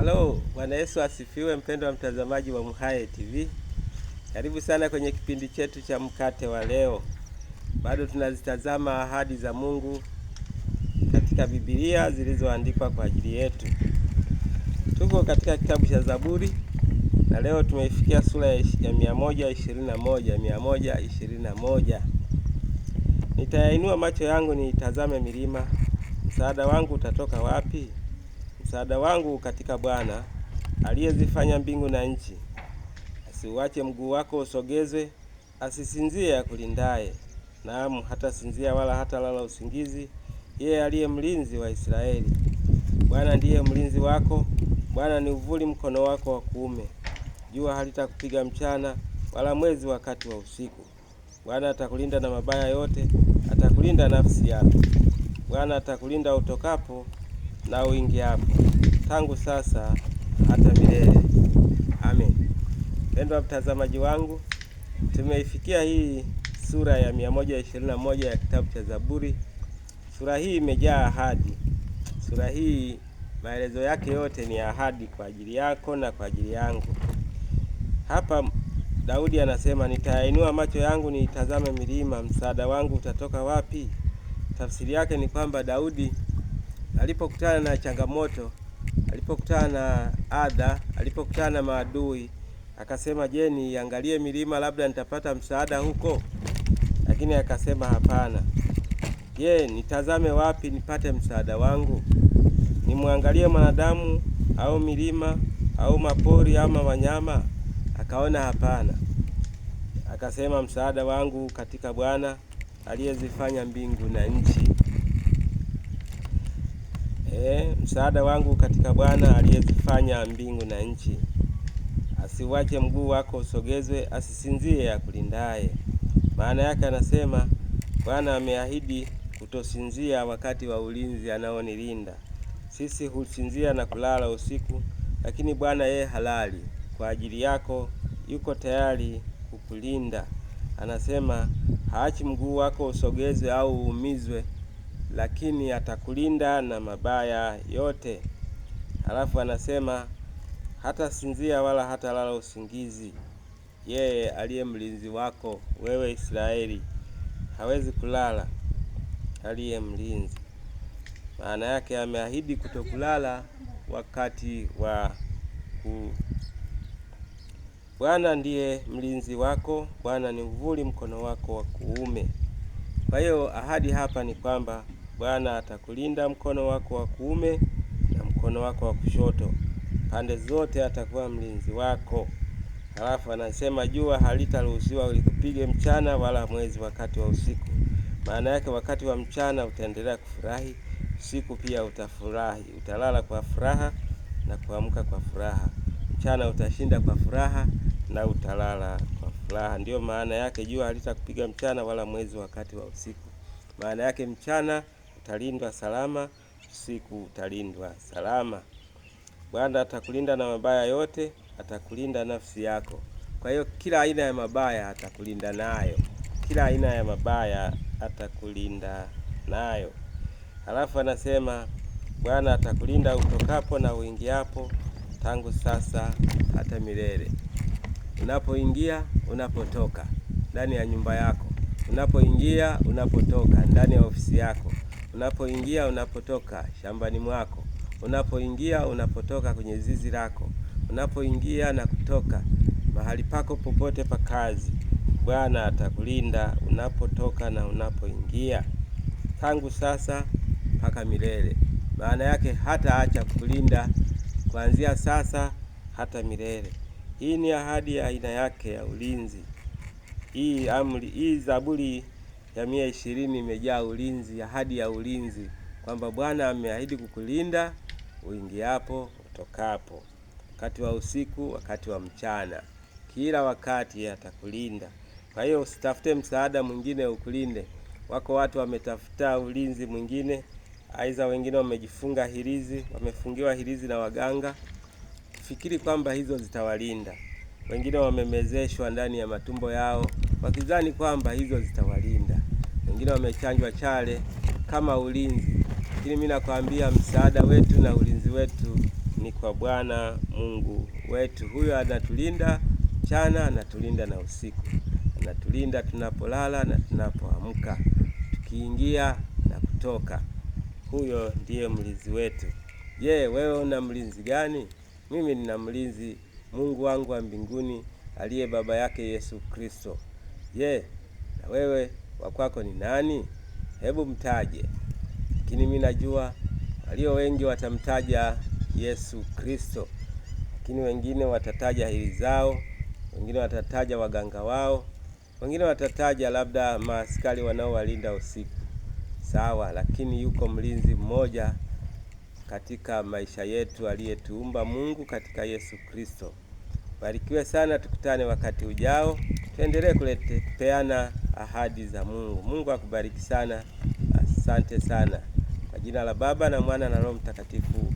Halo, Bwana Yesu asifiwe. Mpendwa mtazamaji wa MHAE TV, karibu sana kwenye kipindi chetu cha mkate wa leo. Bado tunazitazama ahadi za Mungu katika Biblia zilizoandikwa kwa ajili yetu. Tuko katika kitabu cha Zaburi na leo tumeifikia sura ya 121. Nitayainua macho yangu nitazame milima, msaada wangu utatoka wapi? Msaada wangu katika Bwana aliyezifanya mbingu na nchi. Asiuache mguu wako usogezwe, asisinzie akulindaye. Naam, hata sinzia wala hata lala usingizi, yeye aliye mlinzi wa Israeli. Bwana ndiye mlinzi wako, Bwana ni uvuli mkono wako wa kuume. Jua halitakupiga mchana, wala mwezi wakati wa usiku. Bwana atakulinda na mabaya yote, atakulinda nafsi yako. Bwana atakulinda utokapo na uingiapo, tangu sasa hata milele. Amen. Pendwa mtazamaji wangu, tumeifikia hii sura ya 121 ya kitabu cha Zaburi. Sura hii imejaa ahadi. Sura hii maelezo yake yote ni ahadi kwa ajili yako na kwa ajili yangu. Hapa Daudi anasema, nitainua macho yangu niitazame milima, msaada wangu utatoka wapi? Tafsiri yake ni kwamba Daudi alipokutana na changamoto, alipokutana na adha, alipokutana na maadui, akasema, je, niangalie milima, labda nitapata msaada huko? Lakini akasema hapana. Je, nitazame wapi nipate msaada wangu? Nimwangalie mwanadamu au milima au mapori ama wanyama? Akaona hapana. Akasema, msaada wangu katika Bwana aliyezifanya mbingu na nchi. Msaada wangu katika Bwana aliyezifanya mbingu na nchi. Asiuache mguu wako usogezwe, asisinzie akulindaye. Maana yake anasema, Bwana ameahidi kutosinzia wakati wa ulinzi anaonilinda. Sisi husinzia na kulala usiku, lakini Bwana yeye halali. Kwa ajili yako yuko tayari kukulinda. Anasema haachi mguu wako usogezwe au uumizwe, lakini atakulinda na mabaya yote. Halafu anasema hata sinzia wala hata lala usingizi. Yeye aliye mlinzi wako wewe Israeli hawezi kulala, aliye mlinzi. Maana yake ameahidi kutokulala wakati wa Bwana ndiye mlinzi wako, Bwana ni uvuli mkono wako wa kuume. Kwa hiyo ahadi hapa ni kwamba Bwana atakulinda mkono wako wa kuume na mkono wako wa kushoto. Pande zote atakuwa mlinzi wako. Halafu anasema jua halitaruhusiwa likupige mchana wala mwezi wakati wa usiku. Maana yake wakati wa mchana utaendelea kufurahi, usiku pia utafurahi. Utalala kwa furaha na kuamka kwa furaha. Mchana utashinda kwa furaha na utalala kwa furaha. Ndiyo maana yake jua halitakupiga mchana wala mwezi wakati wa usiku. Maana yake mchana utalindwa salama, usiku utalindwa salama. Bwana atakulinda na mabaya yote, atakulinda nafsi yako. Kwa hiyo kila aina ya mabaya atakulinda nayo. Kila aina ya mabaya atakulinda nayo. Halafu anasema Bwana atakulinda utokapo na uingiapo, tangu sasa hata milele. Unapoingia, unapotoka ndani ya nyumba yako, unapoingia, unapotoka ndani ya ofisi yako, unapoingia, unapotoka shambani mwako, unapoingia, unapotoka kwenye zizi lako, unapoingia na kutoka mahali pako popote pa kazi, Bwana atakulinda unapotoka na unapoingia, tangu sasa mpaka milele. Maana yake hataacha kukulinda kuanzia sasa hata milele. Hii ni ahadi ya aina yake ya ulinzi. Hii Zaburi ya 120 imejaa ulinzi, ahadi ya ulinzi, kwamba Bwana ameahidi kukulinda uingiapo, utokapo, wakati wa usiku, wakati wa mchana, kila wakati atakulinda. Kwa hiyo usitafute msaada mwingine ukulinde. Wako watu wametafuta ulinzi mwingine, aidha wengine wamejifunga hirizi, wamefungiwa hirizi na waganga, fikiri kwamba hizo zitawalinda. Wengine wamemezeshwa ndani ya matumbo yao wakidhani kwamba hizo zitawalinda. Wengine wamechanjwa chale kama ulinzi. Lakini mimi nakwambia msaada wetu na ulinzi wetu ni kwa Bwana Mungu wetu. Huyo anatulinda mchana, anatulinda na usiku, anatulinda tunapolala na tunapoamka, tukiingia na kutoka. Huyo ndiye mlinzi wetu. Je, wewe una mlinzi gani? Mimi nina mlinzi, Mungu wangu wa mbinguni, aliye baba yake Yesu Kristo. Je, na wewe wa kwako ni nani? Hebu mtaje. Lakini mimi najua walio wengi watamtaja Yesu Kristo, lakini wengine watataja hili zao, wengine watataja waganga wao, wengine watataja labda maaskari wanaowalinda usiku. Sawa, lakini yuko mlinzi mmoja katika maisha yetu aliyetuumba Mungu katika Yesu Kristo. Barikiwe sana, tukutane wakati ujao. Tuendelee kupeana ahadi za Mungu. Mungu akubariki sana. Asante sana. Kwa jina la Baba na Mwana na Roho Mtakatifu.